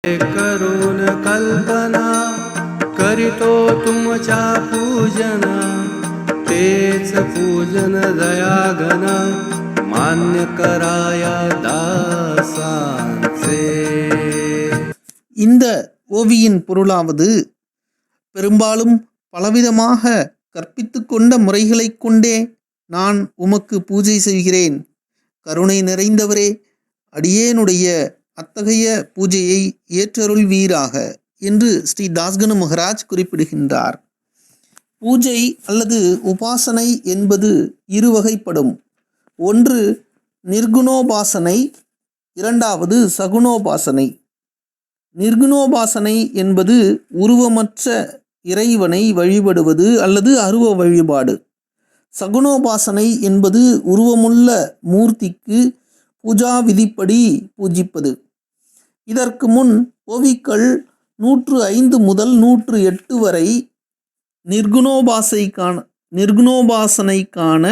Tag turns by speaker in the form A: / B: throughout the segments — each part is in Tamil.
A: करून कल्पना करितो तुमच्या पूजना तेच पूजन दयाघन मान्य कराया दासांचे.
B: இந்த ஓவியின் பொருளாவது, பெரும்பாலும் பலவிதமாக கற்பித்து கொண்ட முறைகளை கொண்டே நான் உமக்கு பூஜை செய்கிறேன். கருணை நிறைந்தவரே, அடியேனுடைய அத்தகைய பூஜையை ஏற்றருள்வீராக என்று ஸ்ரீ தாஸ்கனு மகராஜ் குறிப்பிடுகின்றார். பூஜை அல்லது உபாசனை என்பது இரு வகைப்படும். ஒன்று நிர்குணோபாசனை, இரண்டாவது சகுணோபாசனை. நிர்குணோபாசனை என்பது உருவமற்ற இறைவனை வழிபடுவது அல்லது அருவ வழிபாடு. சகுணோபாசனை என்பது உருவமுள்ள மூர்த்திக்கு பூஜா விதிப்படி பூஜிப்பது. இதற்கு முன் ஓவிக்கள் 105 முதல் 108 வரை நிர்குணோபாசனைக்கான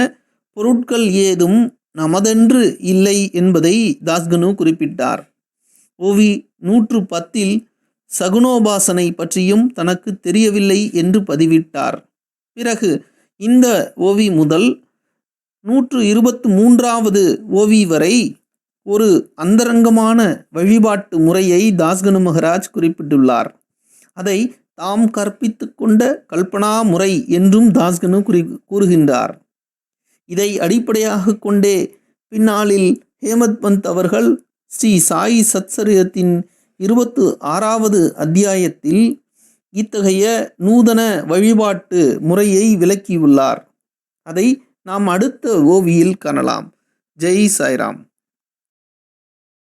B: பொருட்கள் ஏதும் நமதென்று இல்லை என்பதை தாஸ்கனு குறிப்பிட்டார். ஓவி 110 சகுணோபாசனை பற்றியும் தனக்கு தெரியவில்லை என்று பதிவிட்டார். பிறகு இந்த ஓவி முதல் 123வது ஓவி வரை ஒரு அந்தரங்கமான வழிபாட்டு முறையை தாஸ்கனு மகராஜ் குறிப்பிட்டுள்ளார். அதை தாம் கற்பித்து கொண்ட கல்பனா முறை என்றும் தாஸ்கனு கூறுகின்றார். இதை அடிப்படையாக கொண்டே பின்னாளில் ஹேமத் பந்த் அவர்கள் ஸ்ரீ சாயி சத்சரிதத்தின் 26வது அத்தியாயத்தில் இத்தகைய நூதன வழிபாட்டு முறையை விளக்கியுள்ளார். அதை நாம் அடுத்த ஓவியில் காணலாம். ஜெய் சாய்ராம்.